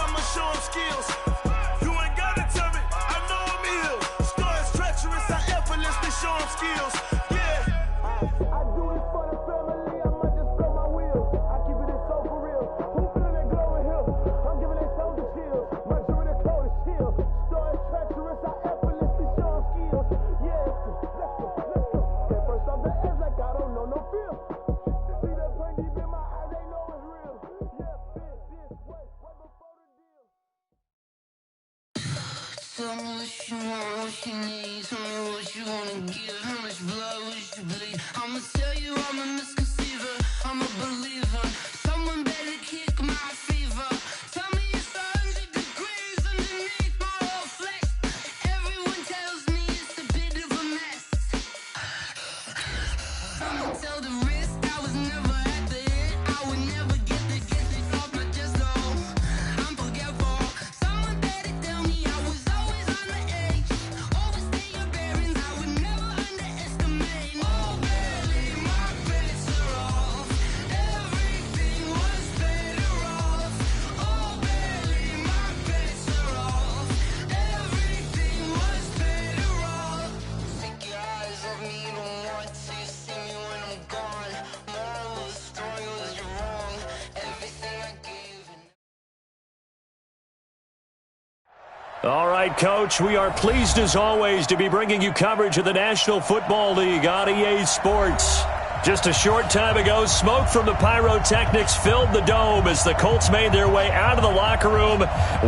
I'ma show him skills. You ain't gotta tell me, I know I'm ill. Star is treacherous, I effortlessly show him skills. Yeah. I do this for the family, I might just blow my wheel. I keep it so for real. Who feeling that glowing hill? I'm giving they soldier chills. My jewelry the cold is chill. Star is treacherous, I effortlessly show him skills. Yeah, let's go. At first off the edge like I don't know no feel. See that pain deep in my eyes, they know it's real. Yeah, bitch, this way before the deal. Tell me what you want, what you need. Tell me what you wanna give. How much blood would you bleed? I'ma tell you I'm a misconceiver. I'm a believer. Someone better kick my fever. Tell me it's 100 degrees underneath my whole flesh. Everyone tells me it's a bit of a mess. I'ma tell the risk I was never at the end. I would never get this off my chest, though. I'm forgetful. Someone better tell me I was always on the edge. Overstay your bearings, I would never underestimate. Oh, barely, my bets are off. Everything was better off. Oh, barely, my bets are off. Everything was better off. Take your eyes off me, don't want to see me when I'm gone. Moral of the story was you're wrong. Everything I gave and All right, Coach, we are pleased as always to be bringing you coverage of the National Football League on EA Sports. Just a short time ago, smoke from the pyrotechnics filled the dome as the Colts made their way out of the locker room.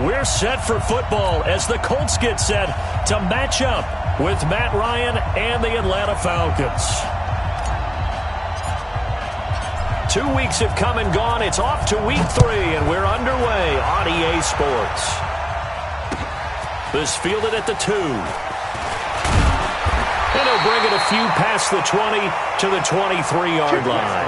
We're set for football as the Colts get set to match up with Matt Ryan and the Atlanta Falcons. 2 weeks have come and gone. It's off to week 3, and we're underway on EA Sports. This fielded at the 2. And he'll bring it a few past the 20 to the 23-yard line.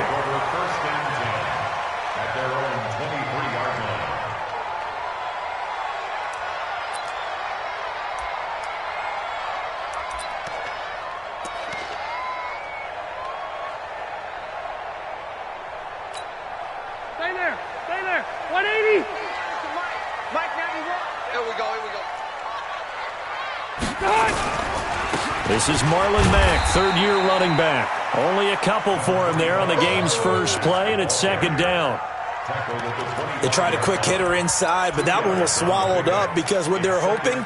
Stay there. Stay there. 180. Mike, now you want. Here we go. This is Marlon Mack, third-year running back. Only a couple for him there on the game's first play, and it's second down. They tried a quick hitter inside, but that one was swallowed up because what they're hoping,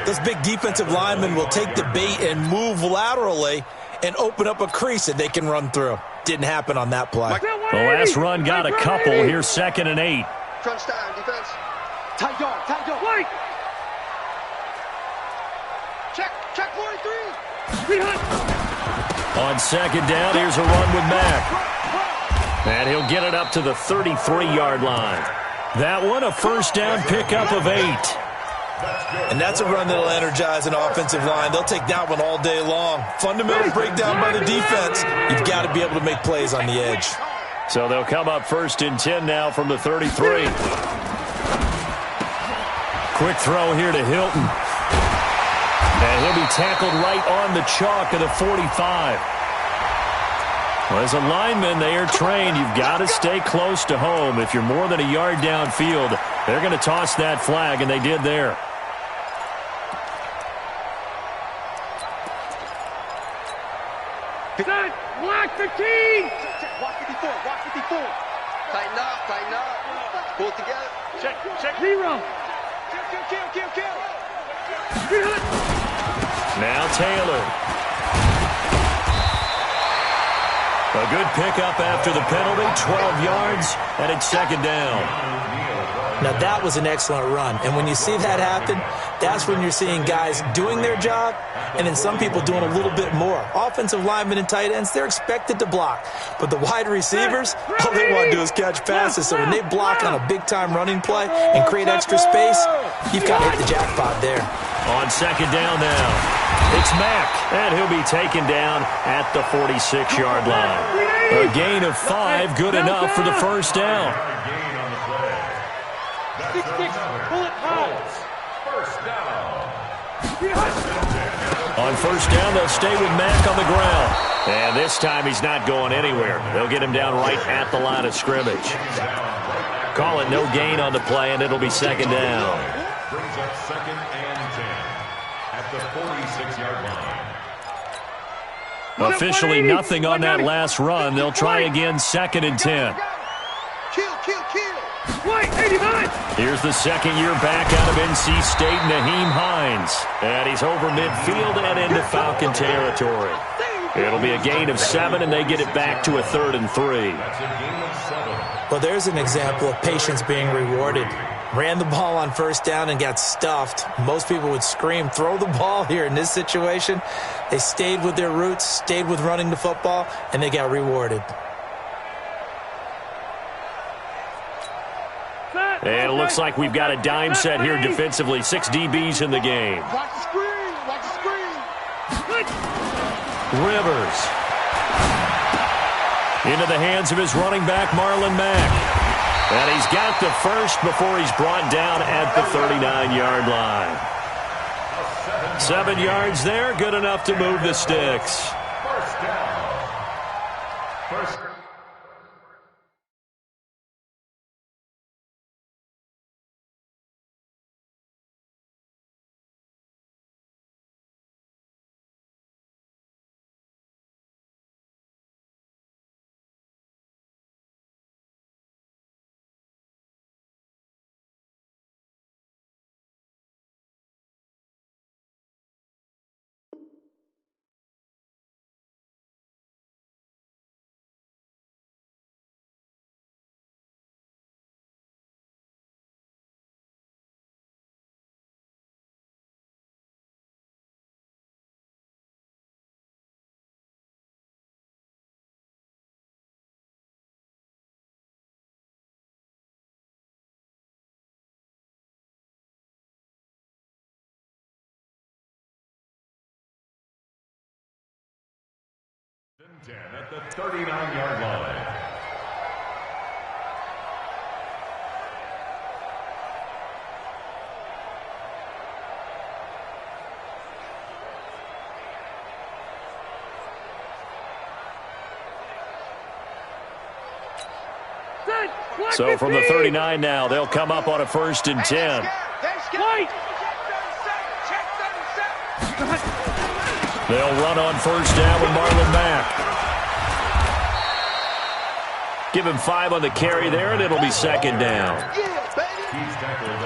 this big defensive lineman will take the bait and move laterally and open up a crease that they can run through. Didn't happen on that play. The last run got a couple. Here's 2nd and 8. Crunch time, defense. Tight dog. Wait. Check 43. On second down, here's a run with Mack. And he'll get it up to the 33-yard line. That one, a first down pickup of 8. And that's a run that'll energize an offensive line. They'll take that one all day long. Fundamental breakdown by the defense. You've got to be able to make plays on the edge. So they'll come up 1st and 10 now from the 33. Quick throw here to Hilton. And he'll be tackled right on the chalk of the 45. Well, as a lineman, they are trained. You've got to stay close to home. If you're more than a yard downfield, they're going to toss that flag, and they did there. Set. Block 15. Watch 54. Tighten up. Pull it together. Check. 0. Kill. Now Taylor. A good pickup after the penalty, 12 yards, and it's second down. Now, that was an excellent run. And when you see that happen, that's when you're seeing guys doing their job and then some people doing a little bit more. Offensive linemen and tight ends, they're expected to block. But the wide receivers, all they want to do is catch passes. So when they block on a big-time running play and create extra space, you've got to hit the jackpot there. On second down now, it's Mack, and he'll be taken down at the 46-yard line. A gain of 5, good enough for the first down. 6-6, pull it high. On first down, they'll stay with Mack on the ground. And this time he's not going anywhere. They'll get him down right at the line of scrimmage. Call it no gain on the play, and it'll be second down. Brings up second and 10 at the 46-yard line. Officially nothing on that last run. They'll try again, second and 10. Kill, kill, kill. Wait, 89. Here's the second-year back out of NC State, Naheem Hines. And he's over midfield and into Falcon territory. It'll be a gain of 7, and they get it back to a 3rd and 3. That's a gain of 7. Well, there's an example of patience being rewarded. Ran the ball on first down and got stuffed. Most people would scream, throw the ball here. In this situation, they stayed with their roots, stayed with running the football, and they got rewarded. And it looks like we've got a dime set here defensively. 6 DBs in the game. Watch the screen. Watch the screen. Rivers. Into the hands of his running back, Marlon Mack. And he's got the first before he's brought down at the 39-yard line. 7 yards there, good enough to move the sticks. First down. First. At the 39-yard line. So from the 39 now, they'll come up on a 1st and 10. Wait. They'll run on 1st down with Marlon Mack. Give him 5 on the carry there, and it'll be 2nd down.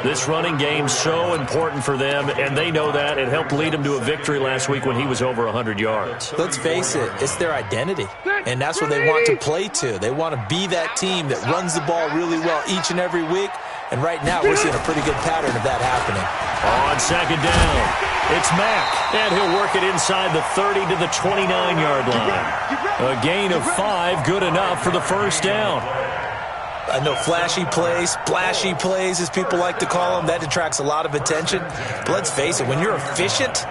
This running game's so important for them, and they know that. It helped lead them to a victory last week when he was over 100 yards. Let's face it, it's their identity, and that's what they want to play to. They want to be that team that runs the ball really well each and every week, and right now we're seeing a pretty good pattern of that happening. On 2nd down, it's Mack, and he'll work it inside the 30 to the 29-yard line. A gain of 5, good enough for the 1st down. I know flashy plays, splashy plays, as people like to call them, that attracts a lot of attention. But let's face it, when you're efficient,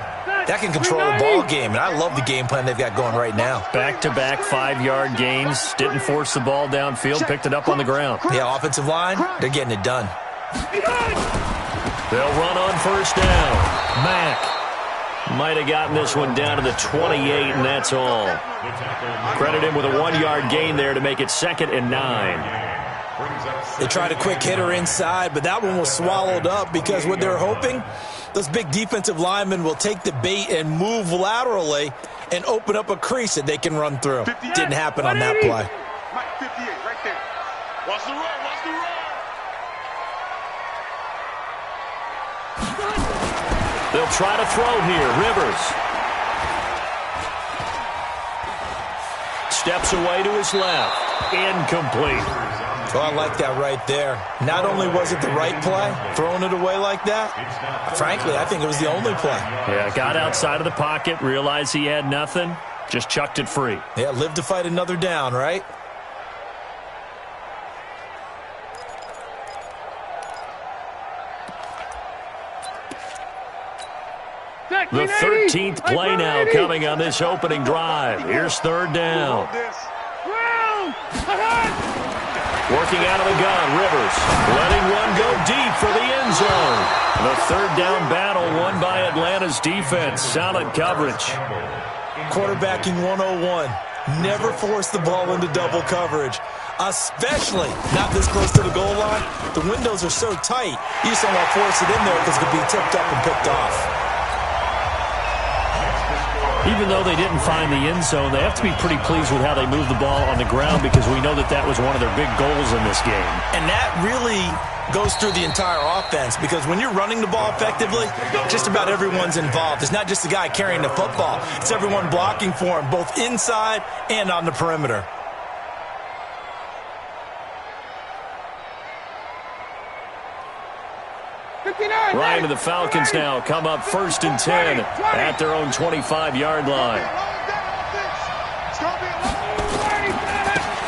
that can control a ball game, and I love the game plan they've got going right now. Back-to-back 5-yard gains, didn't force the ball downfield, picked it up on the ground. Yeah, offensive line, they're getting it done. They'll run on 1st down. Mack might have gotten this one down to the 28, and that's all. Credit him with a 1-yard gain there to make it 2nd and 9. They tried a quick hitter inside, but that one was swallowed up because what they're hoping, those big defensive linemen will take the bait and move laterally and open up a crease that they can run through. Didn't happen on that play. Mike 58, right there. Watch the run, watch the run. They'll try to throw here. Rivers steps away to his left. Incomplete. Oh, I like that right there. Not only was it the right play, throwing it away like that, frankly, I think it was the only play. Yeah, got outside of the pocket, realized he had nothing, just chucked it free. Yeah, live to fight another down, right? The 13th play now coming on this opening drive. Here's 3rd down. Working out of the gun, Rivers letting one go deep for the end zone. The 3rd down battle won by Atlanta's defense. Solid coverage. Quarterbacking 101. Never force the ball into double coverage, especially not this close to the goal line. The windows are so tight, you just don't want to force it in there because it could be tipped up and picked off. Even though they didn't find the end zone, they have to be pretty pleased with how they moved the ball on the ground because we know that that was one of their big goals in this game. And that really goes through the entire offense because when you're running the ball effectively, just about everyone's involved. It's not just the guy carrying the football. It's everyone blocking for him, both inside and on the perimeter. Ryan and the Falcons now come up 1st and 10 at their own 25-yard line.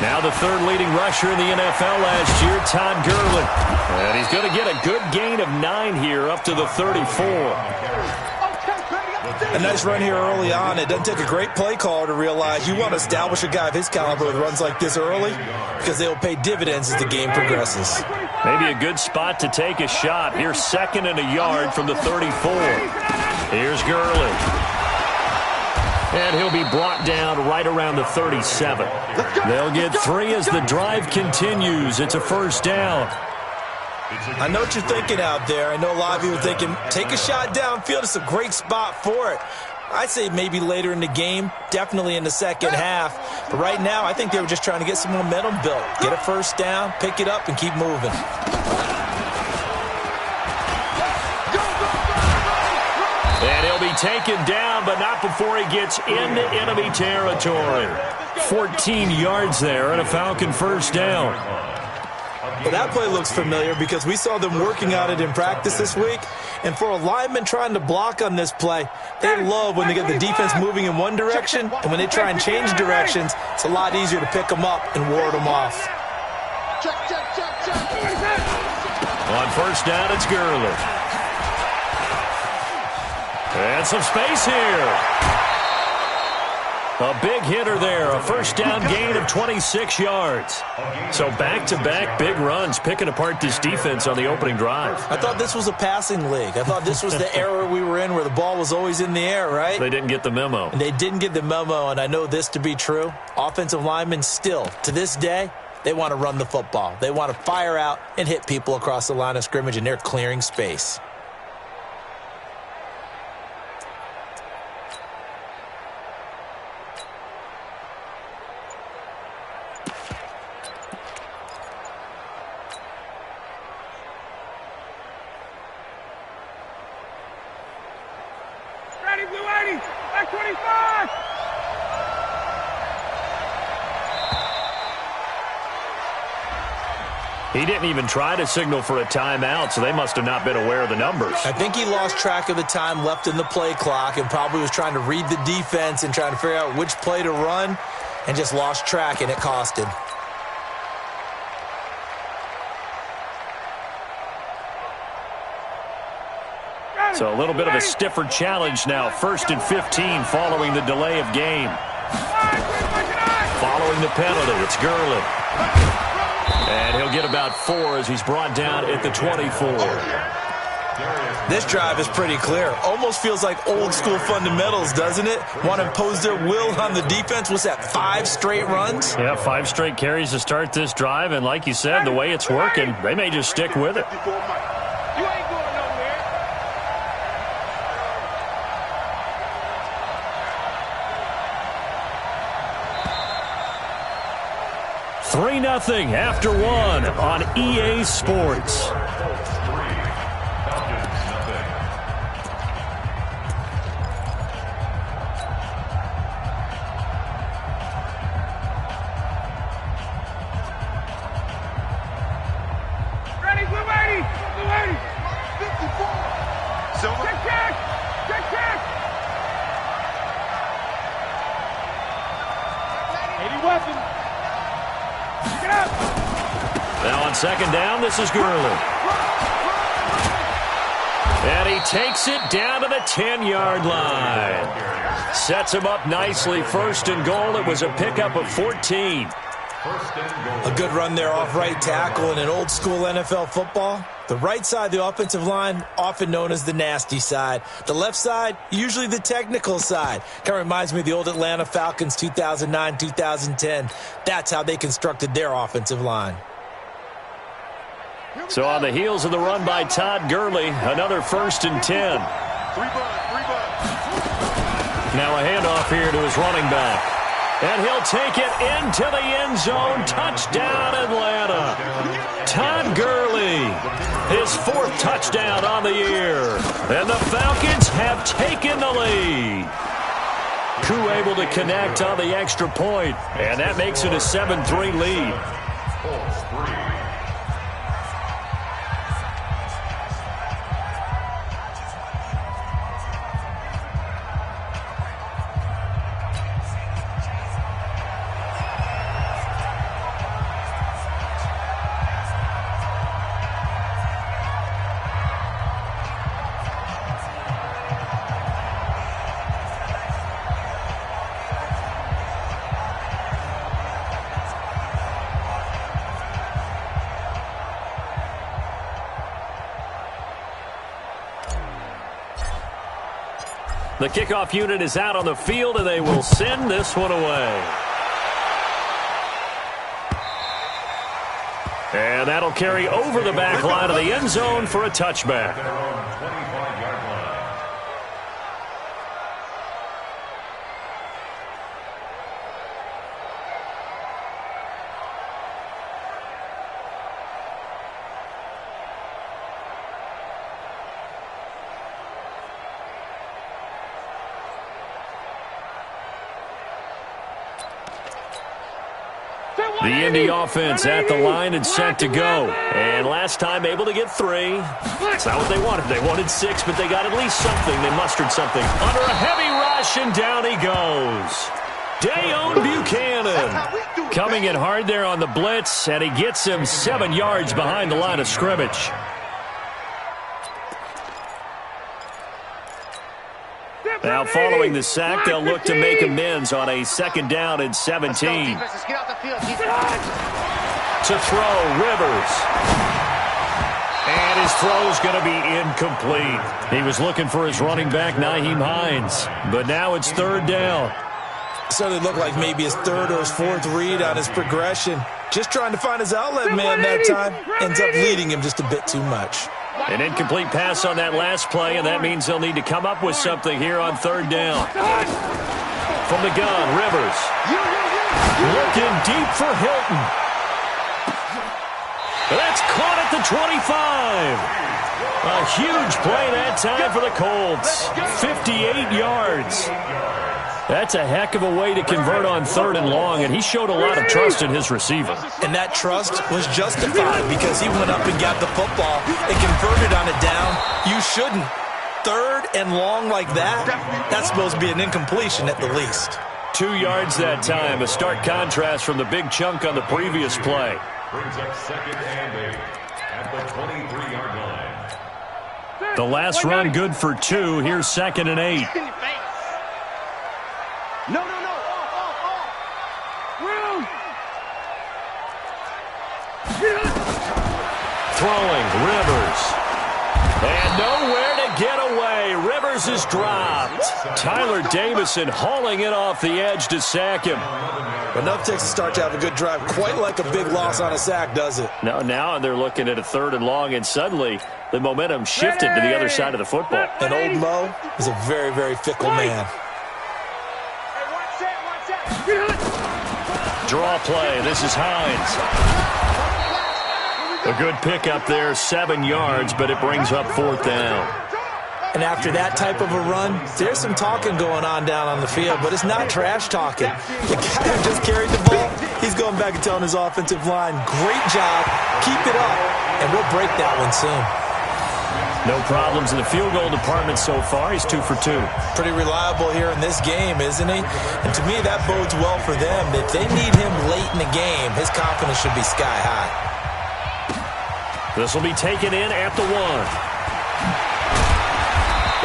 Now the third leading rusher in the NFL last year, Todd Gurley. And he's going to get a good gain of 9 here up to the 34. A nice run here early on. It doesn't take a great play caller to realize you want to establish a guy of his caliber with runs like this early because they will pay dividends as the game progresses. Maybe a good spot to take a shot. Here's 2nd and a yard from the 34. Here's Gurley. And he'll be brought down right around the 37. They'll get 3 as the drive continues. It's a 1st down. I know what you're thinking out there. I know a lot of you are thinking, take a shot downfield. It's a great spot for it. I'd say maybe later in the game, definitely in the second half. But right now, I think they were just trying to get some momentum built. Get a 1st down, pick it up, and keep moving. And he'll be taken down, but not before he gets into enemy territory. 14 yards there and a Falcon 1st down. Well, that play looks familiar because we saw them working on it in practice this week. And for a lineman trying to block on this play, they love when they get the defense moving in one direction. And when they try and change directions, it's a lot easier to pick them up and ward them off. On 1st down, it's Gurley. And some space here. A big hitter there, a 1st down gain of 26 yards. So back-to-back big runs picking apart this defense on the opening drive. I thought this was a passing league. I thought this was the era we were in where the ball was always in the air, right? They didn't get the memo. And they didn't get the memo, and I know this to be true. Offensive linemen still, to this day, they want to run the football. They want to fire out and hit people across the line of scrimmage, and they're clearing space. Back 25! He didn't even try to signal for a timeout, so they must have not been aware of the numbers. I think he lost track of the time left in the play clock and probably was trying to read the defense and trying to figure out which play to run and just lost track, and it cost him. So a little bit of a stiffer challenge now. 1st and 15 following the delay of game. Following the penalty, it's Gurley. And he'll get about 4 as he's brought down at the 24. This drive is pretty clear. Almost feels like old school fundamentals, doesn't it? Want to impose their will on the defense. What's that, 5 straight runs? Yeah, 5 straight carries to start this drive. And like you said, the way it's working, they may just stick with it. You ain't going nowhere. 3-0 after 1 on EA Sports. Ready, blue 80! Blue 80! 54! Silver! Check! Check! 80 weapon! Get up! Now on 2nd down, this is Gurley. And he takes it down to the 10-yard line. Sets him up nicely. 1st and goal. It was a pickup of 14. A good run there off right tackle in an old-school NFL football. The right side of the offensive line, often known as the nasty side. The left side, usually the technical side. Kind of reminds me of the old Atlanta Falcons 2009-2010. That's how they constructed their offensive line. So on the heels of the run by Todd Gurley, another 1st and 10. Now a handoff here to his running back. And he'll take it into the end zone. Touchdown, Atlanta. Todd Gurley, his 4th touchdown on the year. And the Falcons have taken the lead. Koo able to connect on the extra point, and that makes it a 7-3 lead. The kickoff unit is out on the field, and they will send this one away. And that'll carry over the back line of the end zone for a touchback. The Indy offense at the line and set to go. And last time able to get 3. That's not what they wanted. They wanted 6, but they got at least something. They mustered something. Under a heavy rush, and down he goes. Dayon Buchanan coming in hard there on the blitz, and he gets him 7 yards behind the line of scrimmage. Now following the sack, they'll look to make amends on a 2nd down and 17. To throw, Rivers. And his throw's going to be incomplete. He was looking for his running back, Nyheim Hines. But now it's 3rd down. So it looked like maybe his 3rd or his 4th read on his progression. Just trying to find his outlet man that time. Ends up leading him just a bit too much. An incomplete pass on that last play, and that means they'll need to come up with something here on 3rd down. From the gun, Rivers. Looking deep for Hilton. That's caught at the 25. A huge play that time for the Colts. 58 yards. That's a heck of a way to convert on 3rd and long, and he showed a lot of trust in his receiver. And that trust was justified because he went up and got the football and converted on it down. You shouldn't. 3rd and long like that, that's supposed to be an incompletion at the least. 2 yards that time, a stark contrast from the big chunk on the previous play. Brings up 2nd and 8 at the 23-yard line. The last run good for 2. Here's 2nd and 8. No. Off. Room. Throwing, Rivers. And nowhere to get away. Rivers is dropped. Tyler Davison hauling it off the edge to sack him. Enough takes a start to have a good drive. Quite like a big loss on a sack, does it? Now they're looking at a 3rd and long, and suddenly the momentum shifted to the other side of the football. And old Mo is a very, very fickle man. Draw play. This is Hines. A good pickup there, 7 yards, but it brings up 4th down. And after that type of a run, there's some talking going on down on the field, but it's not trash talking. The guy who just carried the ball, he's going back and telling his offensive line, great job, keep it up, and we'll break that one soon. No problems in the field goal department so far. He's 2 for 2. Pretty reliable here in this game, isn't he? And to me, that bodes well for them. If they need him late in the game, his confidence should be sky high. This will be taken in at the 1.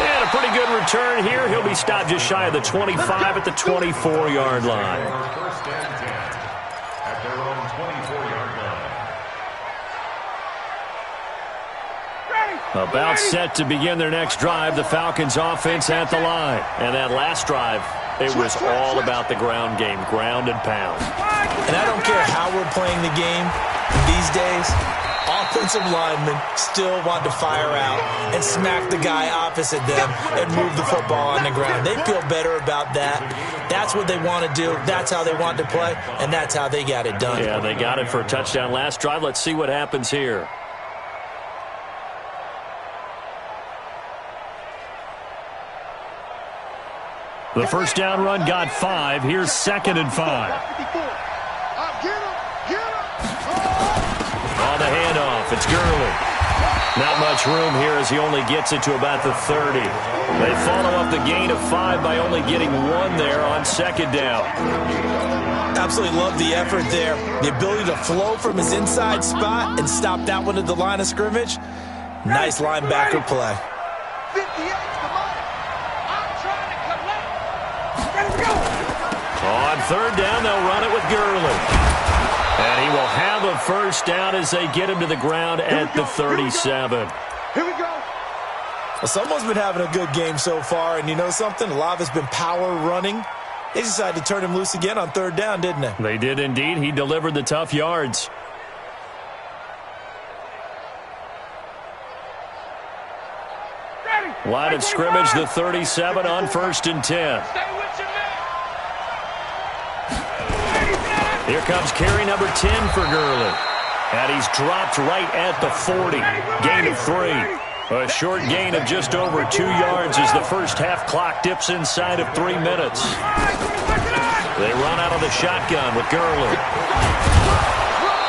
And a pretty good return here. He'll be stopped just shy of the 25 at the 24-yard line. First and 10 at their own About set to begin their next drive, the Falcons offense at the line. And that last drive, it was all about the ground game, ground and pound. And I don't care how we're playing the game these days, offensive linemen still want to fire out and smack the guy opposite them and move the football on the ground. They feel better about that. That's what they want to do. That's how they want to play, and that's how they got it done. Yeah, they got it for a touchdown last drive. Let's see what happens here. The first down run got 5. Here's 2nd and 5. On the handoff, it's Gurley. Not much room here as he only gets it to about the 30. They follow up the gain of 5 by only getting 1 there on 2nd down. Absolutely love the effort there. The ability to flow from his inside spot and stop that one at the line of scrimmage. Nice linebacker play. 58, come on. I'm trying to collect. On 3rd down, they'll run it with Gurley. And he will have a first down as they get him to the ground at the 37. Here we go. Well, someone's been having a good game so far, and you know something? A lot of it's been power running. They decided to turn him loose again on 3rd down, didn't they? They did indeed. He delivered the tough yards. Line of scrimmage, the 37 on 1st and 10. Stay with your man. Here comes carry number 10 for Gurley. And he's dropped right at the 40. Gain of 3. A short gain of just over 2 yards as the first half clock dips inside of 3 minutes. They run out of the shotgun with Gurley.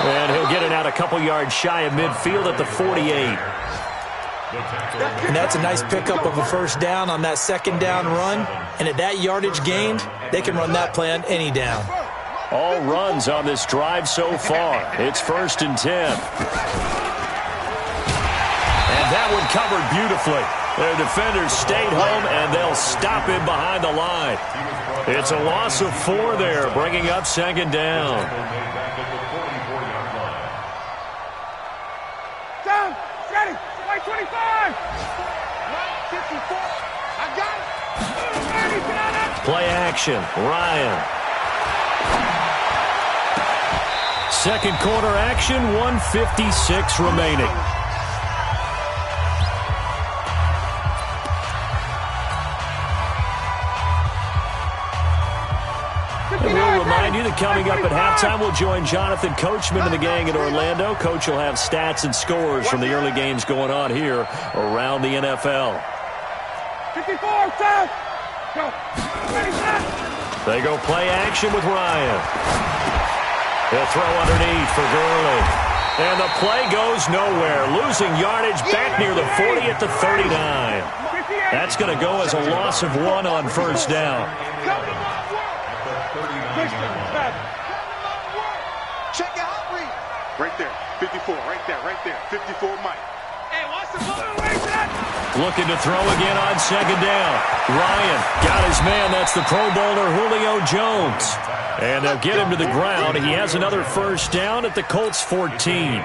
And he'll get it out a couple yards shy of midfield at the 48. And that's a nice pickup of a first down on that 2nd down run. And at that yardage gained, they can run that play on any down. All runs on this drive so far. It's 1st and 10. And that one covered beautifully. Their defenders stayed home, and they'll stop him behind the line. It's a loss of 4 there, bringing up 2nd down. Down. Ready. White 25. White 54. I got it. Play action. Ryan. Second quarter action, 1:56 remaining. And we'll remind you that coming up at halftime, we'll join Jonathan Coachman and the gang in Orlando. Coach will have stats and scores from the early games going on here around the NFL. 54, set. Go. Ready, set. They go play action with Ryan. He'll throw underneath for Gurley. And the play goes nowhere. Losing yardage back near the 40 at the 39. That's going to go as a loss of 1 on 1st down. Check out read. Right there. 54. Right there. 54 Mike. Hey, watch the ball. Looking to throw again on 2nd down. Ryan got his man. That's the Pro Bowler Julio Jones. And they'll get him to the ground. He has another first down at the Colts 14.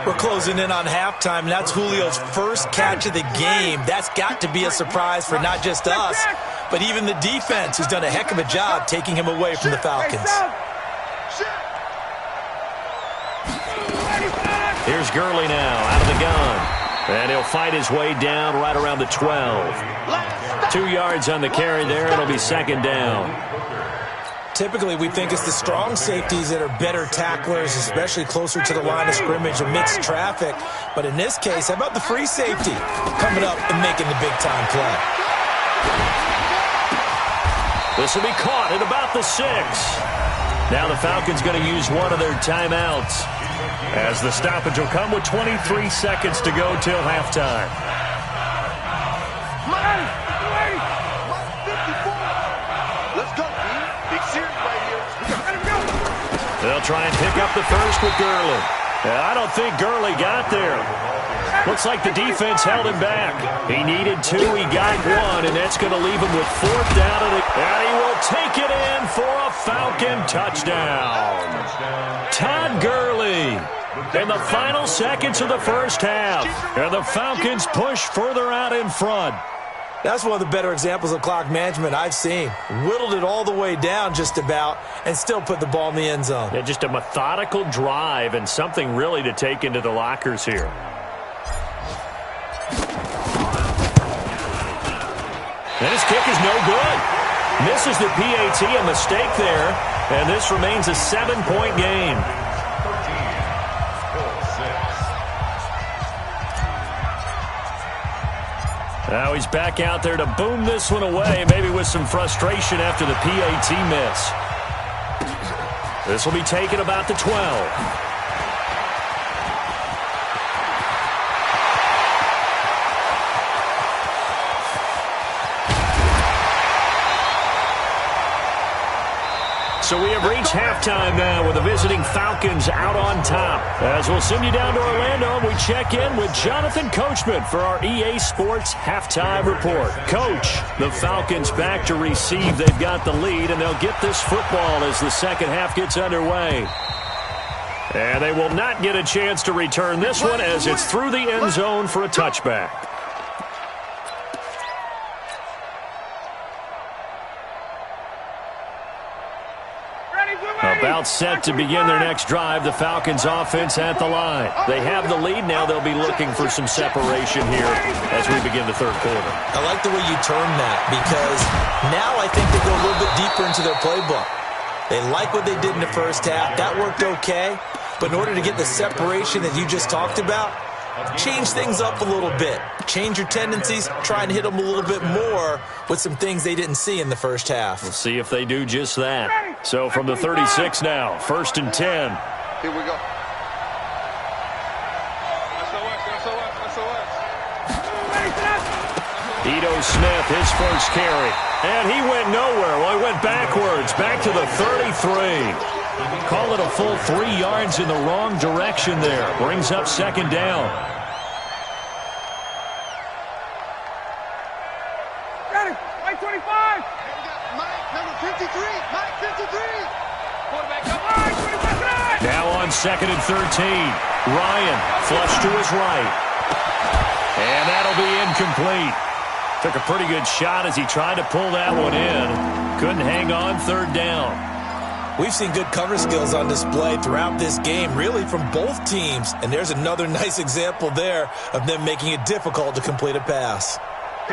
We're closing in on halftime, and that's Julio's first catch of the game. That's got to be a surprise for not just us, but even the defense, who's done a heck of a job taking him away from the Falcons. Here's Gurley now out of the gun. And he'll fight his way down right around the 12. 2 yards on the carry there. It'll be 2nd down. Typically, we think it's the strong safeties that are better tacklers, especially closer to the line of scrimmage amidst traffic. But in this case, how about the free safety coming up and making the big-time play? This will be caught at about the 6. Now the Falcons going to use one of their timeouts, as the stoppage will come with 23 seconds to go till halftime. Let's go, B. Big series right here. They'll try and pick up the first with Gurley. I don't think Gurley got there. Looks like the defense held him back. He needed 2. He got 1, and that's going to leave him with 4th down. And he will take it in for a Falcon touchdown. Todd Gurley In the final seconds of the first half, and the Falcons push further out in front. That's one of the better examples of clock management I've seen. Whittled it all the way down just about and still put the ball in the end zone. Yeah, just a methodical drive and something really to take into the lockers here. And his kick is no good. Misses the PAT, a mistake there. And this remains a 7-point game. Now he's back out there to boom this one away, maybe with some frustration after the PAT miss. This will be taken about the 12. So we have reached halftime now with the visiting Falcons out on top. As we'll send you down to Orlando, we check in with Jonathan Coachman for our EA Sports Halftime Report. Coach, the Falcons back to receive. They've got the lead, and they'll get this football as the second half gets underway. And they will not get a chance to return this one as it's through the end zone for a touchback. About set to begin their next drive, the Falcons offense at the line. They have the lead. Now they'll be looking for some separation here as we begin the third quarter. I like the way you term that because now I think they go a little bit deeper into their playbook. They like what they did in the first half. That worked okay. But in order to get the separation that you just talked about, change things up a little bit. Change your tendencies. Try and hit them a little bit more with some things they didn't see in the first half. We'll see if they do just that. So from the 36 now, 1st and 10. Here we go. Ito Smith, his first carry. And he went nowhere. Well, he went backwards, back to the 33. Call it a full 3 yards in the wrong direction there. Brings up second down. Got it. Mike 25. Mike, number 53. Mike 53. Quarterback, come on. 25. Now on 2nd and 13. Ryan flush to his right. And that'll be incomplete. Took a pretty good shot as he tried to pull that one in. Couldn't hang on, 3rd down. We've seen good cover skills on display throughout this game, really from both teams. And there's another nice example there of them making it difficult to complete a pass.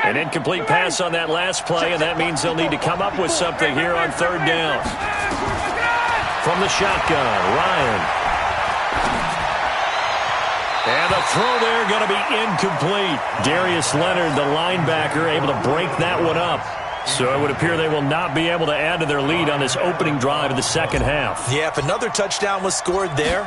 An incomplete pass on that last play, and that means they'll need to come up with something here on 3rd down. From the shotgun, Ryan. And the throw there going to be incomplete. Darius Leonard, the linebacker, able to break that one up. So it would appear they will not be able to add to their lead on this opening drive of the second half. Yeah, if another touchdown was scored there,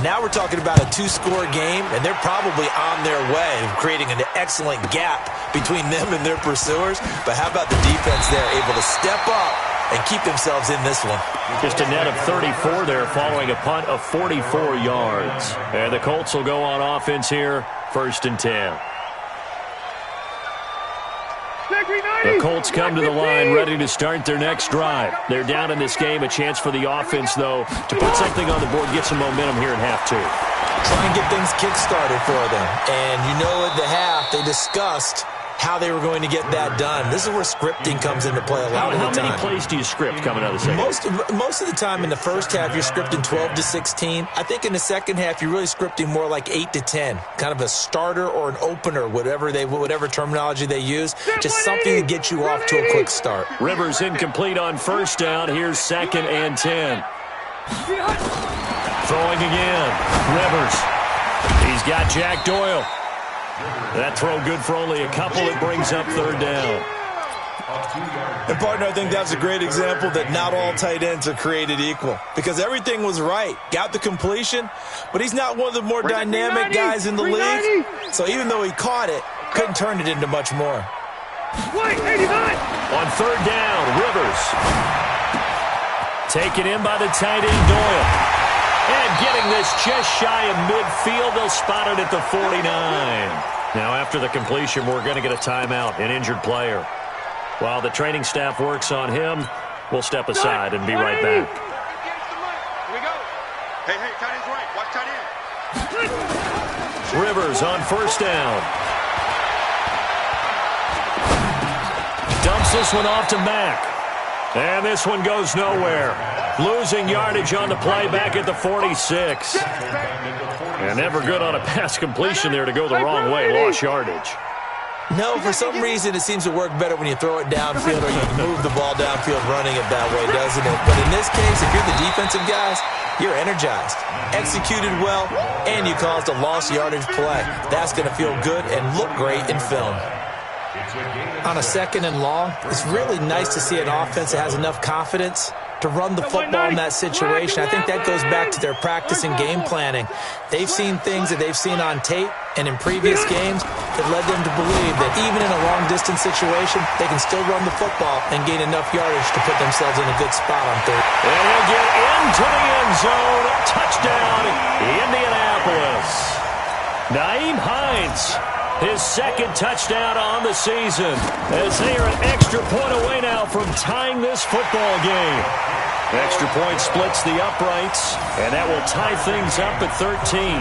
now we're talking about a 2-score game, and they're probably on their way, creating an excellent gap between them and their pursuers. But how about the defense there, able to step up and keep themselves in this one? Just a net of 34 there following a punt of 44 yards. And the Colts will go on offense here, 1st and 10. The Colts come to the line ready to start their next drive. They're down in this game. A chance for the offense, though, to put something on the board, get some momentum here in half 2. Try and get things kick-started for them. And you know at the half, they discussed how they were going to get that done. This is where scripting comes into play a lot of the time. How many plays do you script coming out of the second? Most of the time in the first half, you're scripting 12 to 16. I think in the second half, you're really scripting more like 8 to 10. Kind of a starter or an opener, whatever terminology they use. Just something to get you off to a quick start. Rivers incomplete on 1st down. Here's 2nd and 10. Throwing again. Rivers. He's got Jack Doyle. That throw good for only a couple. It brings up 3rd down. And, partner, I think that's a great example that not all tight ends are created equal. Because everything was right. Got the completion, but he's not one of the more dynamic guys in the league. So even though he caught it, couldn't turn it into much more. On 3rd down, Rivers. Taken in by the tight end, Doyle. And getting this just shy of midfield, they'll spot it at the 49. Now, after the completion, we're going to get a timeout, an injured player. While the training staff works on him, we'll step aside and be right back. Here we go. Hey, tight end's right. Watch tight end. Rivers on first down. Dumps this one off to Mack. And this one goes nowhere. Losing yardage on the play back at the 46. And never good on a pass completion there to go the wrong way. Lost yardage. No, for some reason it seems to work better when you throw it downfield or you move the ball downfield running it that way, doesn't it? But in this case, if you're the defensive guys, you're energized, executed well, and you caused a lost yardage play. That's going to feel good and look great in film. On a second and long, it's really nice to see an offense that has enough confidence to run the football in that situation. I think that goes back to their practice and game planning. They've seen things that they've seen on tape and in previous games that led them to believe that even in a long-distance situation, they can still run the football and gain enough yardage to put themselves in a good spot on third. And he'll get into the end zone. Touchdown, Indianapolis. Nyheim Hines, his second touchdown on the season, as they are an extra point away now from tying this football game. Extra point splits the uprights, and that will tie things up at 13.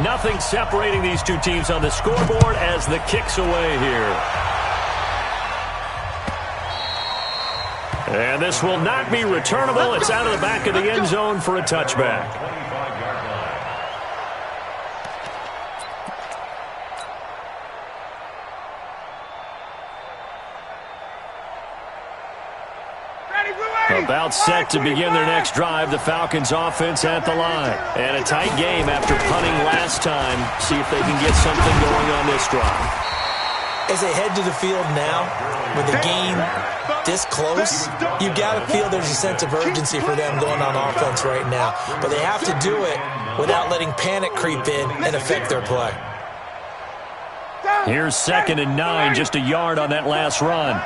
Nothing separating these two teams on the scoreboard as the kick's away here. And this will not be returnable. It's out of the back of the end zone for a touchback. About set to begin their next drive, the Falcons offense at the line. And a tight game after punting last time. See if they can get something going on this drive. As they head to the field now, with the game this close, you got to feel there's a sense of urgency for them going on offense right now. But they have to do it without letting panic creep in and affect their play. Here's 2nd and 9, just a yard on that last run.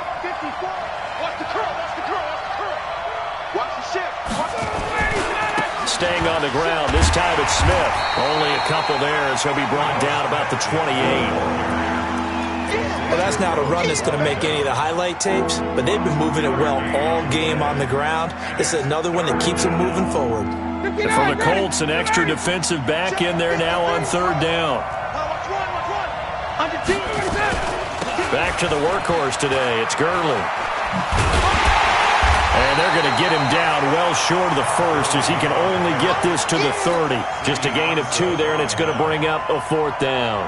Staying on the ground, this time it's Smith. Only a couple there, so he'll be brought down about the 28. Well, that's not a run that's going to make any of the highlight tapes, but they've been moving it well all game on the ground. This is another one that keeps them moving forward. And for the Colts, an extra defensive back in there now on 3rd down. Back to the workhorse today. It's Gurley. And they're going to get him down well short of the first as he can only get this to the 30. Just a gain of 2 there, and it's going to bring up a 4th down.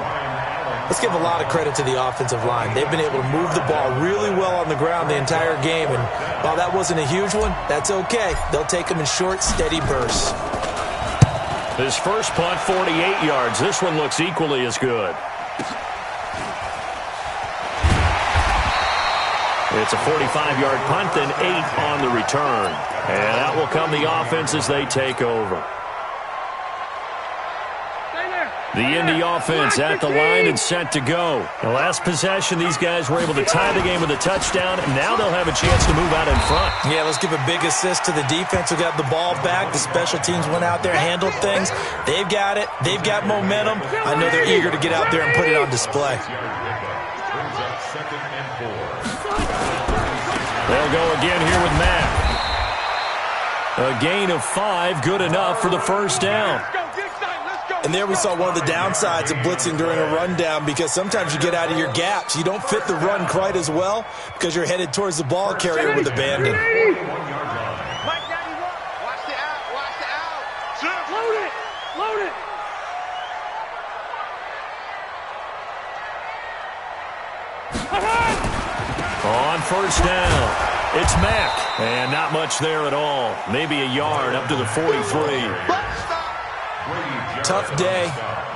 Let's give a lot of credit to the offensive line. They've been able to move the ball really well on the ground the entire game, and while that wasn't a huge one, that's okay. They'll take them in short, steady bursts. His first punt, 48 yards. This one looks equally as good. It's a 45-yard punt, then 8 on the return. And out will come the offense as they take over. The Indy offense at the line and set to go. The last possession, these guys were able to tie the game with a touchdown, and now they'll have a chance to move out in front. Yeah, let's give a big assist to the defense who got the ball back. The special teams went out there, handled things. They've got it. They've got momentum. I know they're eager to get out there and put it on display. They'll go again here with Mack. A gain of 5, good enough for the first down. And there we saw one of the downsides of blitzing during a rundown, because sometimes you get out of your gaps. You don't fit the run quite as well because you're headed towards the ball carrier with abandon. Watch the out. Watch the out. Load it. Load it. On first down, it's Mack. And not much there at all. Maybe a yard up to the 43. Tough day,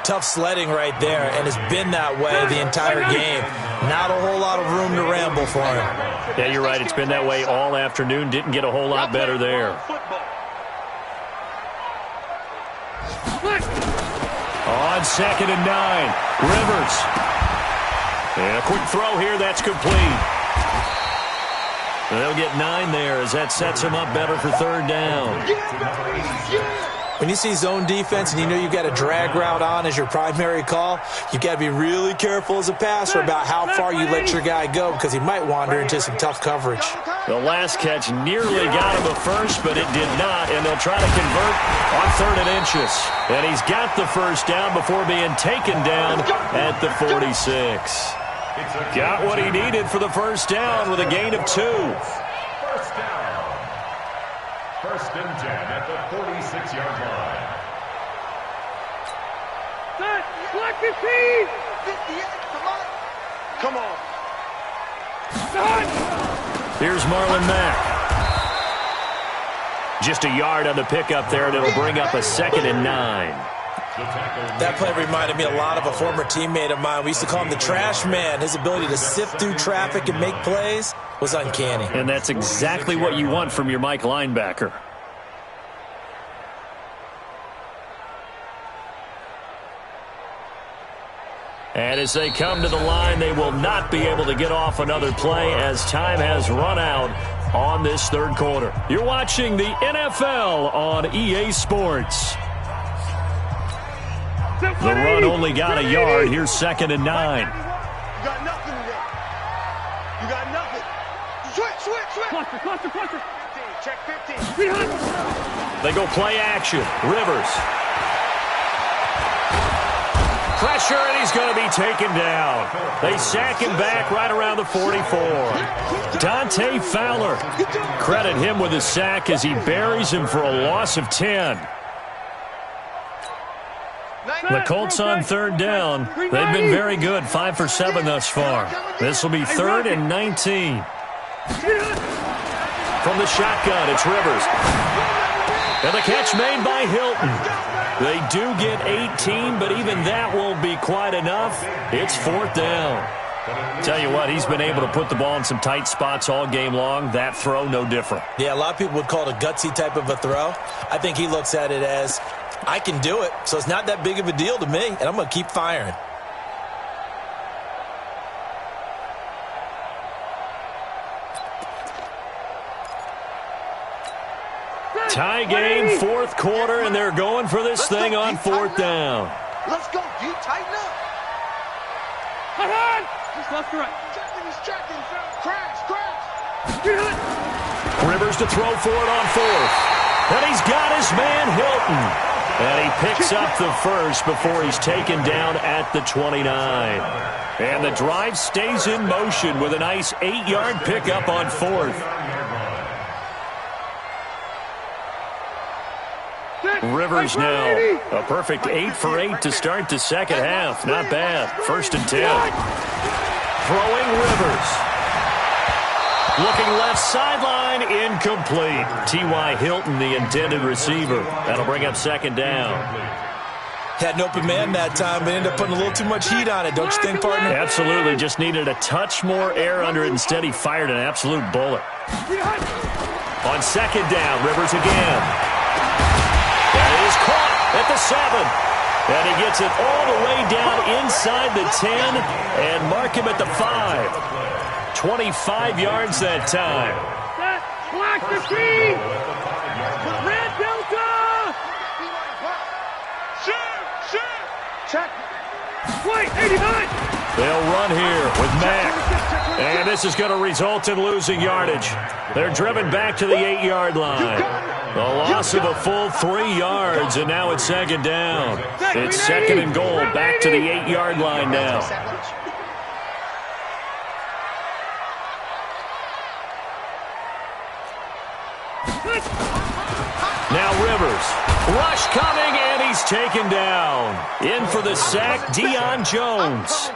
tough sledding right there, and it's been that way the entire game. Not a whole lot of room to ramble for him. Yeah, you're right. It's been that way all afternoon. Didn't get a whole lot better there. On 2nd and 9, Rivers. And a quick throw here, that's complete. They'll get 9 there as that sets him up better for 3rd down. When you see zone defense and you know you've got a drag route on as your primary call, you've got to be really careful as a passer about how far you let your guy go because he might wander into some tough coverage. The last catch nearly got him a first, but it did not, and they'll try to convert on 3rd and inches. And he's got the first down before being taken down at the 46. Got what he needed for the first down with a gain of 2. First down. 1st and 10 at the 46-yard line. Select the team! 58, come on. Here's Marlon Mack. Just a yard on the pickup there, and it'll bring up a 2nd and 9. That play reminded me a lot of a former teammate of mine. We used to call him the trash man. His ability to sift through traffic and make plays was uncanny. And that's exactly what you want from your Mike linebacker. And as they come to the line, they will not be able to get off another play as time has run out on this 3rd quarter. You're watching the NFL on EA Sports. The run only got a yard. Here's 2nd and 9. You got nothing today. You got nothing. Switch. Cluster. Check 15. They go play action. Rivers. Pressure, and he's going to be taken down. They sack him back right around the 44. Dante Fowler. Credit him with a sack as he buries him for a loss of 10. The Colts on 3rd down. They've been very good, 5 for 7 thus far. This will be 3rd and 19. From the shotgun, it's Rivers. And the catch made by Hilton. They do get 18, but even that won't be quite enough. It's 4th down. Tell you what, he's been able to put the ball in some tight spots all game long. That throw, no different. Yeah, a lot of people would call it a gutsy type of a throw. I think he looks at it as, I can do it, so it's not that big of a deal to me, and I'm going to keep firing. Tie game, 4th quarter, and they're going for this thing on 4th down. Let's go, D. Tighten up. Just left to right. Checking. Crash. Rivers to throw for it on 4th. And he's got his man Hilton. And he picks up the first before he's taken down at the 29. And the drive stays in motion with a nice 8-yard pickup on 4th. Rivers now a perfect 8 for 8 to start the 2nd half. Not bad. 1st and 10. Throwing Rivers. Looking left sideline, incomplete. T.Y. Hilton, the intended receiver. That'll bring up 2nd down. Had an open man that time, but ended up putting a little too much heat on it, don't you think, partner? Absolutely. Just needed a touch more air under it. Instead, he fired an absolute bullet. On 2nd down, Rivers again. That is caught at the 7. And he gets it all the way down inside the 10 and mark him at the 5. 25 yards that time. Black the team. Red Delta. Shoot. Check. Wait, 89. They'll run here with Mack. And this is going to result in losing yardage. They're driven back to the 8-yard line. The loss of a full 3 yards, and now it's 2nd down. It's 2nd and goal, back to the 8-yard line now. Now Rivers. Rush coming, and he's taken down. In for the sack, Deion Jones.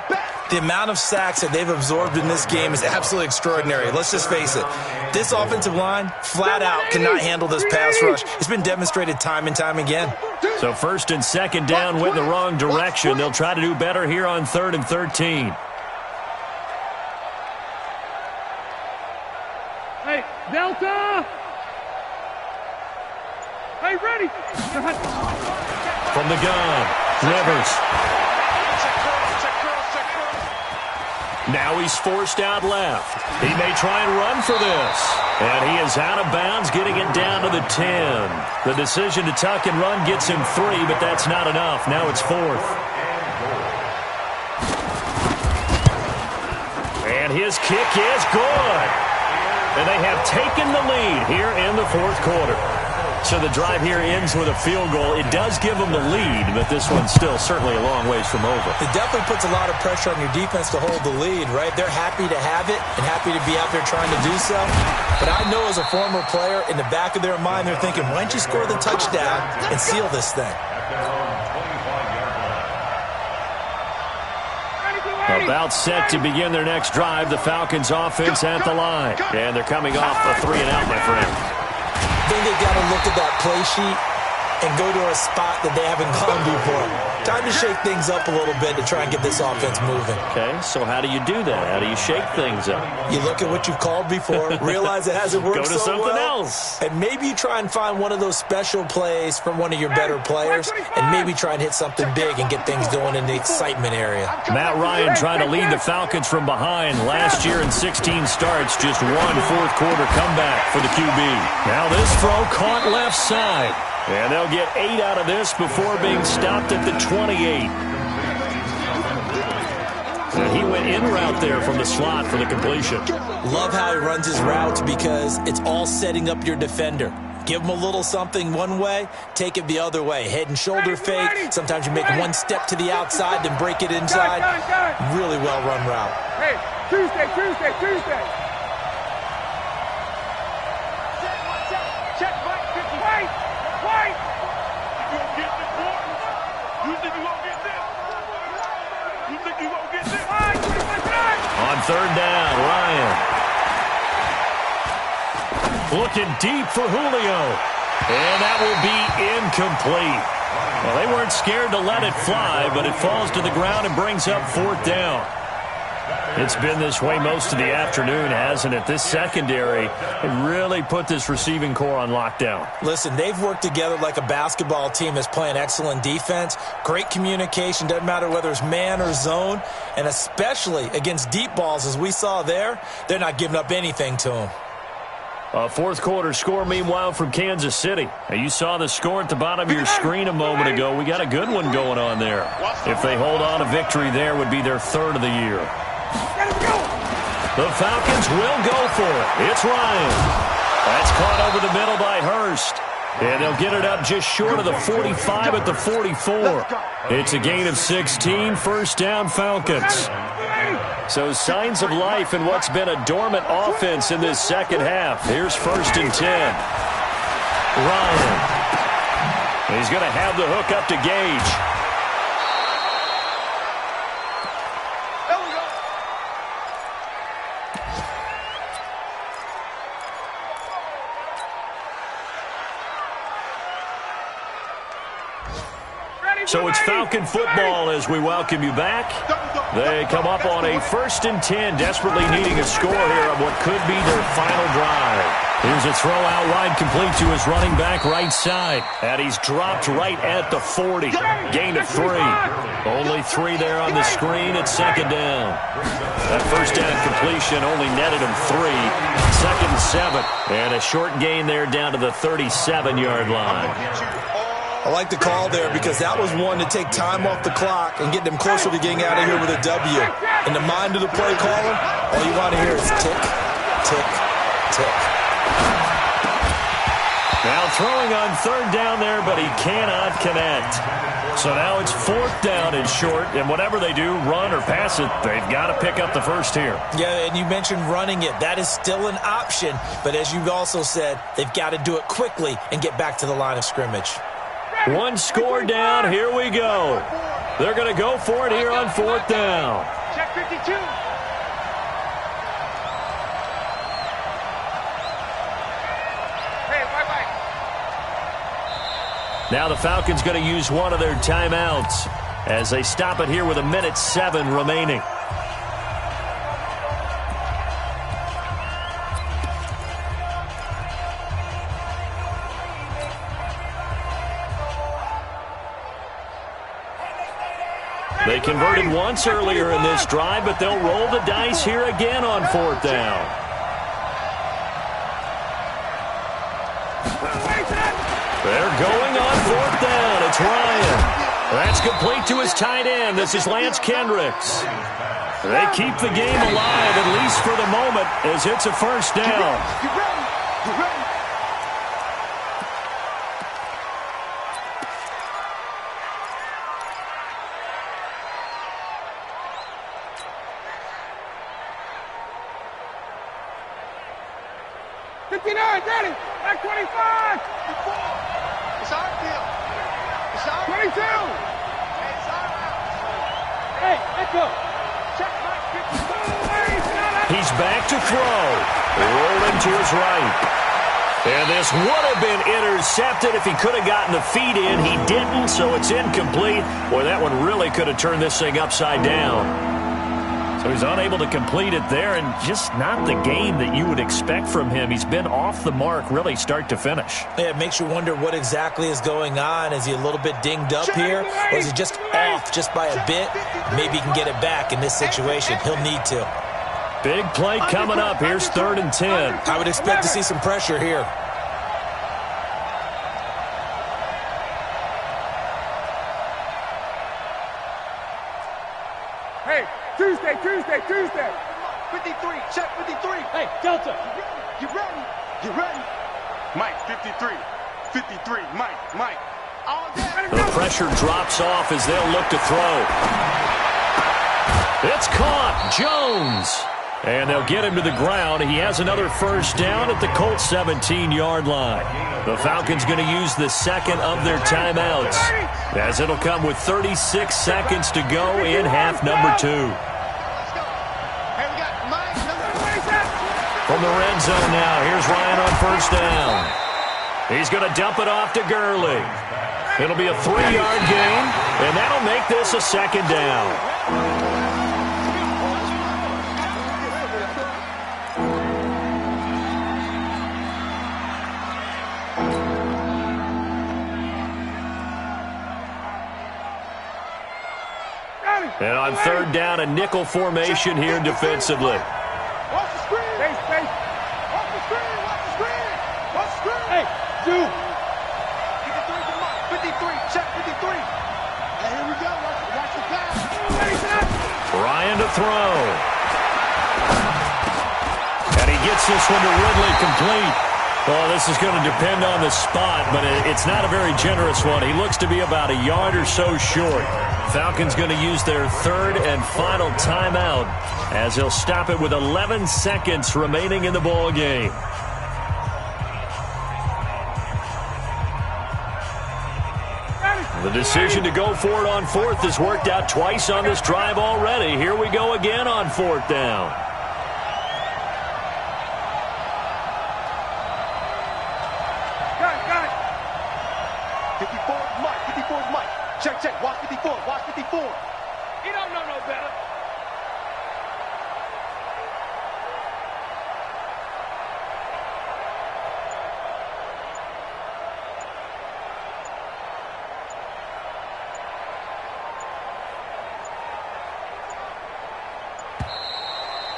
The amount of sacks that they've absorbed in this game is absolutely extraordinary. Let's just face it. This offensive line, flat out, cannot handle this pass rush. It's been demonstrated time and time again. So 1st and 2nd down went in the wrong direction. They'll try to do better here on 3rd and 13. Hey, Delta! Hey, ready! From the gun, Rivers. Now he's forced out left. He may try and run for this. And he is out of bounds, getting it down to the 10. The decision to tuck and run gets him 3, but that's not enough. Now it's 4th. And his kick is good. And they have taken the lead here in the 4th quarter. So the drive here ends with a field goal. It does give them the lead, but this one's still certainly a long ways from over. It definitely puts a lot of pressure on your defense to hold the lead, right? They're happy to have it and happy to be out there trying to do so. But I know as a former player, in the back of their mind, they're thinking, why don't you score the touchdown and seal this thing? About set to begin their next drive, the Falcons offense at the line. And they're coming off a 3-and-out, my friend. I think they've got to look at that play sheet and go to a spot that they haven't gone before. Time to shake things up a little bit to try and get this offense moving. Okay, so how do you do that? How do you shake things up? You look at what you've called before, realize it hasn't worked so well. Go to something else. And maybe you try and find one of those special plays from one of your better players, and maybe try and hit something big and get things going in the excitement area. Matt Ryan trying to lead the Falcons from behind. Last year in 16 starts, just one fourth-quarter comeback for the QB. Now this throw caught left side. And they'll get 8 out of this before being stopped at the 28. And he went in route there from the slot for the completion. Love how he runs his routes because it's all setting up your defender. Give him a little something one way, take it the other way. Head and shoulder fake. Sometimes you make one step to the outside, then break it inside. Really well-run route. Hey, Tuesday. Check, Mike, 50. White! You gonna get this, boy? You think you gonna get this? You think you gonna get this? On 3rd down, Ryan. Looking deep for Julio. And that will be incomplete. Well, they weren't scared to let it fly, but it falls to the ground and brings up 4th down. It's been this way most of the afternoon, hasn't it? This secondary really put this receiving core on lockdown. Listen, they've worked together like a basketball team that's playing excellent defense. Great communication, doesn't matter whether it's man or zone. And especially against deep balls, as we saw there, they're not giving up anything to them. A 4th quarter score, meanwhile, from Kansas City. Now, you saw the score at the bottom of your screen a moment ago. We got a good one going on there. If they hold on, a victory there would be their 3rd of the year. The Falcons will go for it. It's Ryan. That's caught over the middle by Hurst. And they'll get it up just short of the 45 at the 44. It's a gain of 16, 1st down Falcons. So signs of life in what's been a dormant offense in this second half. Here's 1st and 10. Ryan. He's going to have the hook up to Gage. So it's Falcon football as we welcome you back. They come up on a 1st and 10, desperately needing a score here on what could be their final drive. Here's a throw out wide, complete to his running back right side. And he's dropped right at the 40. Gain of 3. Only 3 there on the screen at 2nd down. That 1st down completion only netted him 3. 2nd and 7. And a short gain there down to the 37-yard line. I like the call there because that was one to take time off the clock and get them closer to getting out of here with a W. In the mind of the play caller, all you want to hear is tick, tick, tick. Now throwing on 3rd down there, but he cannot connect. So now it's 4th down and short, and whatever they do, run or pass it, they've got to pick up the 1st here. Yeah, and you mentioned running it. That is still an option, but as you've also said, they've got to do it quickly and get back to the line of scrimmage. One score down, here we go. They're going to go for it here on 4th down. Check 52. Hey, bye-bye. Now the Falcons going to use one of their timeouts as they stop it here with 1:07 remaining. They converted once earlier in this drive, but they'll roll the dice here again on 4th down. They're going on 4th down. It's Ryan. That's complete to his tight end. This is Lance Kendricks. They keep the game alive, at least for the moment, as it's a 1st down. Get ready. Get ready. Ready. Back 25. It's our deal. It's our 22. Hey, it's our house. Hey, let's go. Check back 52. He's back to throw. Rolling to his right. And this would have been intercepted if he could have gotten the feet in. He didn't, so it's incomplete. Boy, that one really could have turned this thing upside down. So he's unable to complete it there, and just not the game that you would expect from him. He's been off the mark really start to finish. Yeah, it makes you wonder what exactly is going on. Is he a little bit dinged up here, or is he just off just by a bit? Maybe he can get it back in this situation. He'll need to. Big play coming up. Here's 3rd and 10. I would expect to see some pressure here. Hey, Tuesday. 53. Check 53. Hey, Delta. You ready? You ready? Mike, 53. 53. Mike. All day. The pressure drops off as they'll look to throw. It's caught. Jones. And they'll get him to the ground. He has another 1st down at the Colts 17-yard line. The Falcons going to use the second of their timeouts, as it'll come with 36 seconds to go in half number 2. Let's go. Hey, we got Mike. From the red zone now, here's Ryan on 1st down. He's going to dump it off to Gurley. It'll be a 3-yard gain, and that'll make this a 2nd down. And on 3rd down, a nickel formation here defensively. Watch the screen. Space. Watch the screen. Watch the screen. Hey, dude. 53 to Mike. 53. Check 53. Hey, here we go. Watch the pass. Ryan to throw. And he gets this one to Ridley complete. Well, this is going to depend on the spot, but it's not a very generous one. He looks to be about a yard or so short. Falcons going to use their 3rd and final timeout, as they'll stop it with 11 seconds remaining in the ball game. The decision to go for it on 4th has worked out twice on this drive already. Here we go again on 4th down. Got it. 54 is Mike. 54 is Mike. Check. Watch 54. Watch 54. He don't know no better.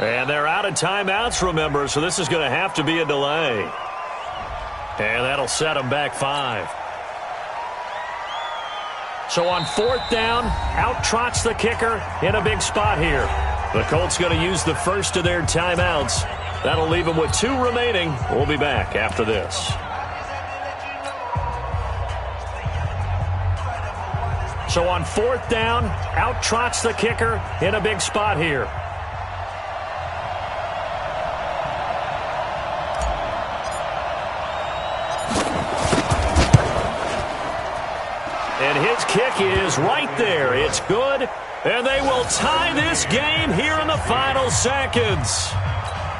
And they're out of timeouts, remember, so this is going to have to be a delay. And that'll set them back 5. So on 4th down, out trots the kicker in a big spot here. The Colts going to use the first of their timeouts. That'll leave them with 2 remaining. We'll be back after this. So on 4th down, out trots the kicker in a big spot here. And his kick is right there. It's good. And they will tie this game here in the final seconds.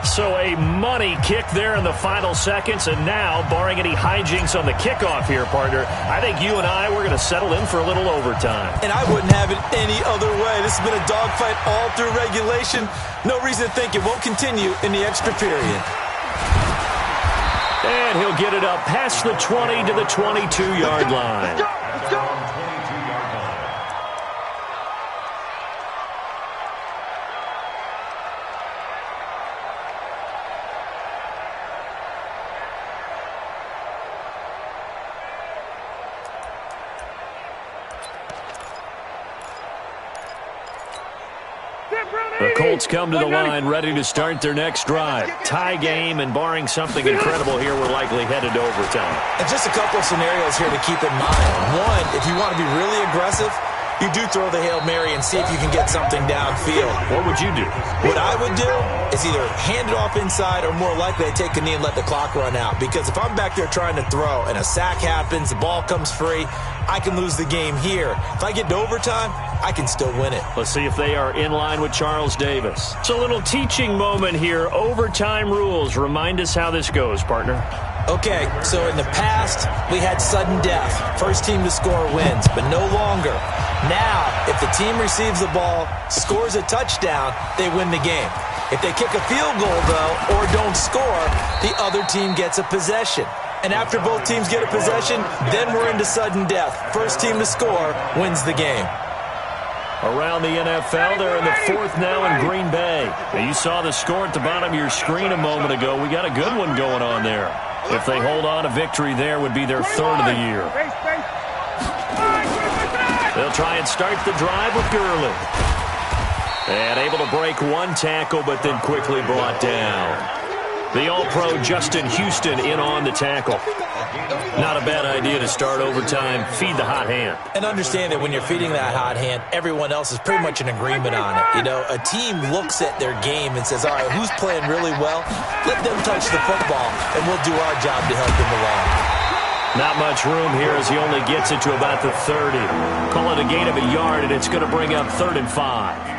So a money kick there in the final seconds. And now, barring any hijinks on the kickoff here, partner, I think you and I, we're going to settle in for a little overtime. And I wouldn't have it any other way. This has been a dogfight all through regulation. No reason to think it won't continue in the extra period. And he'll get it up past the 20 to the 22-yard line. The Colts come to the line ready to start their next drive. Tie game, and barring something incredible here, we're likely headed to overtime. And just a couple of scenarios here to keep in mind. One, if you want to be really aggressive, you do throw the Hail Mary and see if you can get something downfield. What would you do? What I would do is either hand it off inside or more likely I take a knee and let the clock run out. Because if I'm back there trying to throw and a sack happens, the ball comes free, I can lose the game here. If I get to overtime, I can still win it. Let's see if they are in line with Charles Davis. It's a little teaching moment here. Overtime rules. Remind us how this goes, partner. Okay, so in the past, we had sudden death. First team to score wins, but no longer. Now, if the team receives the ball, scores a touchdown, they win the game. If they kick a field goal, though, or don't score, the other team gets a possession. And after both teams get a possession, then we're into sudden death. First team to score wins the game. Around the NFL, they're in the fourth now in Green Bay. Now, you saw the score at the bottom of your screen a moment ago. We got a good one going on there. If they hold on, a victory there would be their third of the year. They'll try and start the drive with Gurley. And able to break one tackle, but then quickly brought down. The All-Pro Justin Houston in on the tackle. Not a bad idea to start overtime. Feed the hot hand. And understand that when you're feeding that hot hand, everyone else is pretty much in agreement on it. You know, a team looks at their game and says, all right, who's playing really well? Let them touch the football, and we'll do our job to help them along. Not much room here as he only gets it to about the 30. Call it a gain of a yard, and it's going to bring up 3rd and 5.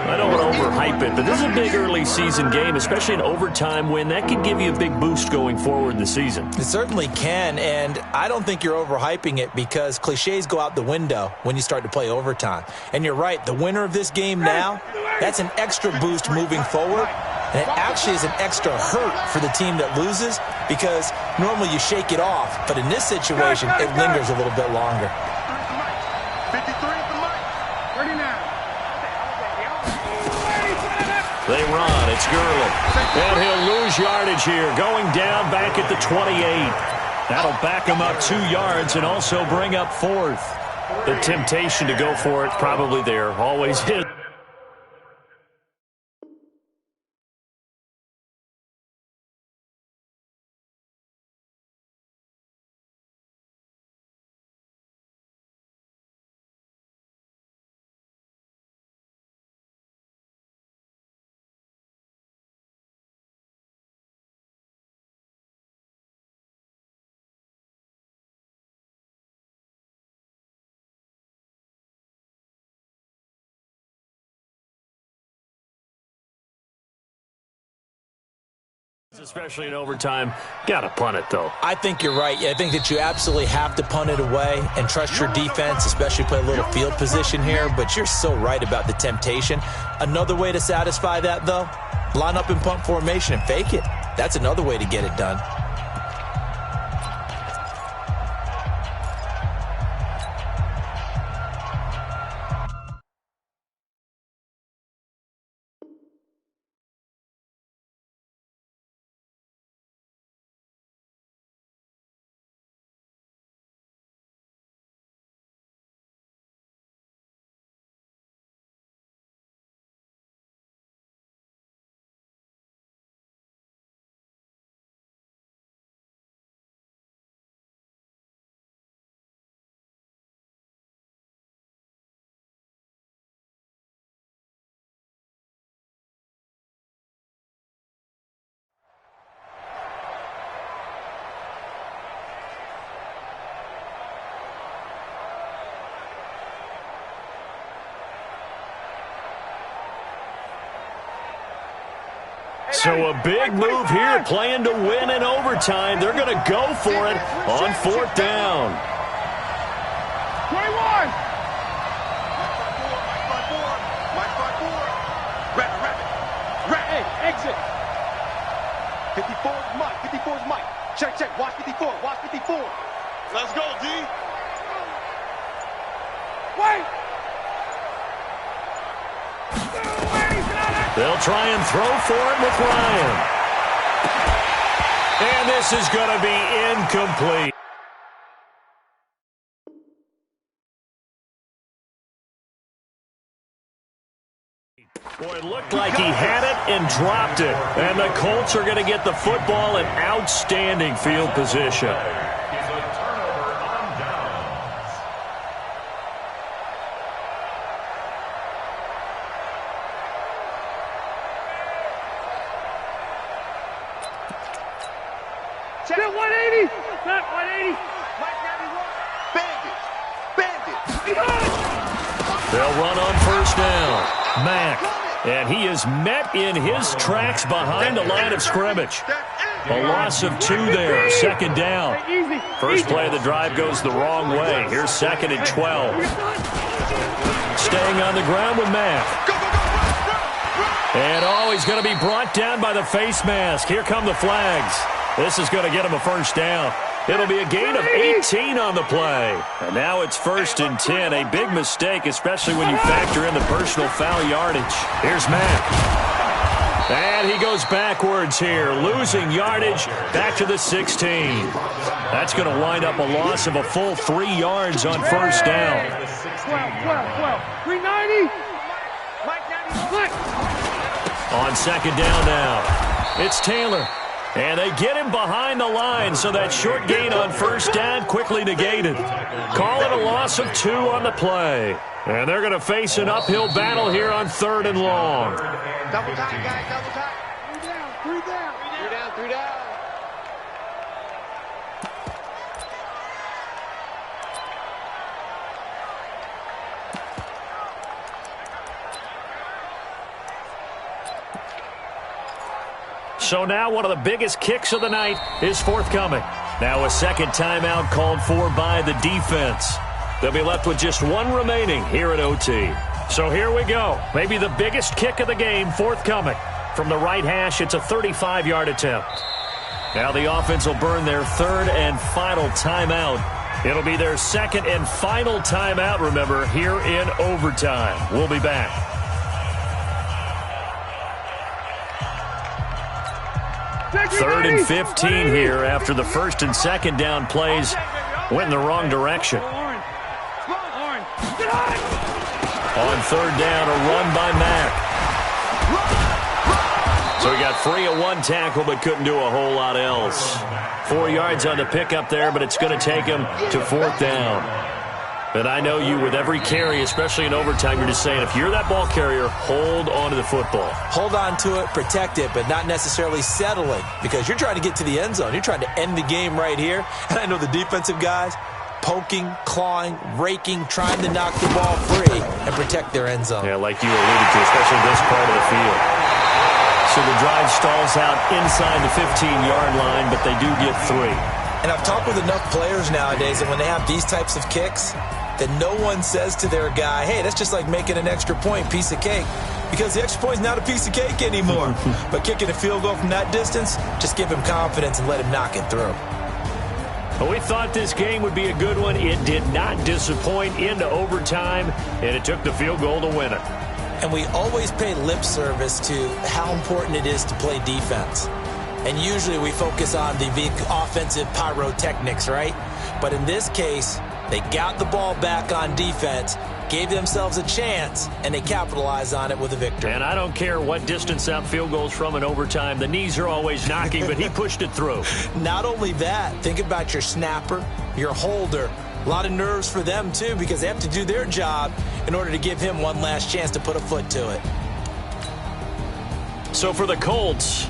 I don't want to overhype it, but this is a big early season game, especially an overtime win. That could give you a big boost going forward in the season. It certainly can, and I don't think you're overhyping it because cliches go out the window when you start to play overtime. And you're right, the winner of this game now, that's an extra boost moving forward, and it actually is an extra hurt for the team that loses because normally you shake it off, but in this situation, it lingers a little bit longer. 53 at the mic. 39. They run. It's Gurley. And he'll lose yardage here. Going down back at the 28. That'll back him up 2 yards and also bring up 4th. The temptation to go for it probably there. Always is. Especially in overtime. Got to punt it, though. I think you're right. I think that you absolutely have to punt it away and trust your defense, especially play a little field position here. But you're so right about the temptation. Another way to satisfy that, though, line up in punt formation and fake it. That's another way to get it done. So a big move here, playing to win in overtime. They're going to go for it on 4th down. 21. Hey, exit. 54 is Mike. 54 is Mike. Check. Watch 54. Watch 54. Let's go, D. Wait. They'll try and throw for it with Ryan. And this is going to be incomplete. Boy, it looked like he had it and dropped it. And the Colts are going to get the football in outstanding field position. Is a turnover on downs. Check 180. Not 180. Bandit. They'll run on first down. Mack. And he is met in his tracks behind the line of scrimmage. A loss of 2 there, second down. First play of the drive goes the wrong way. Here's second and 12. Staying on the ground with Mack. And he's going to be brought down by the face mask. Here come the flags. This is going to get him a first down. It'll be a gain of 18 on the play. And now it's first and 10. A big mistake, especially when you factor in the personal foul yardage. Here's Mack. And he goes backwards here, losing yardage back to the 16. That's going to wind up a loss of a full 3 yards on first down. 12. 390. On second down now, it's Taylor. And they get him behind the line, so that short gain on first down quickly negated. Call it a loss of 2 on the play. And they're going to face an uphill battle here on third and long. Double time, guys, double time. 3 down. 3 down. So now one of the biggest kicks of the night is forthcoming. Now a second timeout called for by the defense. They'll be left with just 1 remaining here at OT. So here we go. Maybe the biggest kick of the game forthcoming. From the right hash, it's a 35-yard attempt. Now the offense will burn their 3rd and final timeout. It'll be their 2nd and final timeout, remember, here in overtime. We'll be back. Third and 15 here after the first and second down plays went in the wrong direction. On third down, a run by Mack. So he got free of 1 tackle but couldn't do a whole lot else. 4 yards on the pickup there, but it's going to take him to 4th down. And I know you, with every carry, especially in overtime, you're just saying, if you're that ball carrier, hold on to the football. Hold on to it, protect it, but not necessarily settling, because you're trying to get to the end zone. You're trying to end the game right here. And I know the defensive guys poking, clawing, raking, trying to knock the ball free and protect their end zone. Yeah, like you alluded to, especially this part of the field. So the drive stalls out inside the 15-yard line, but they do get 3. And I've talked with enough players nowadays that when they have these types of kicks, that no one says to their guy, hey, that's just like making an extra point, piece of cake. Because the extra point is not a piece of cake anymore. But kicking a field goal from that distance, just give him confidence and let him knock it through. Well, we thought this game would be a good one. It did not disappoint into overtime, and it took the field goal to win it. And we always pay lip service to how important it is to play defense. And usually we focus on the offensive pyrotechnics, right? But in this case, they got the ball back on defense, gave themselves a chance, and they capitalized on it with a victory. And I don't care what distance out field goals from in overtime. The knees are always knocking, but he pushed it through. Not only that, think about your snapper, your holder. A lot of nerves for them, too, because they have to do their job in order to give him one last chance to put a foot to it. So for the Colts,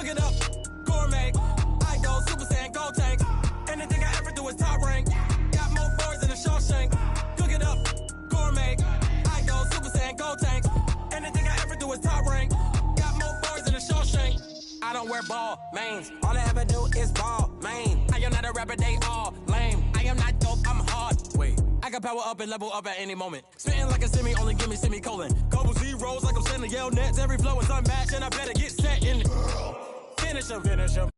Cook it up, gourmet. I go Super Saiyan, go tank. Anything I ever do is top rank. Got more boys than a Shawshank. Cook it up, gourmet. I go Super Saiyan, go tank. Anything I ever do is top rank. Got more boys than a Shawshank. I don't wear ball mains. All I ever do is ball main. I am not a rapper, they all lame. I am not dope, I'm hard. Wait, I can power up and level up at any moment. Spitting like a semi, only give me semicolon. Couple zeros like I'm sending yell nets. Every flow is unmatched, and I better get set in. Finish him.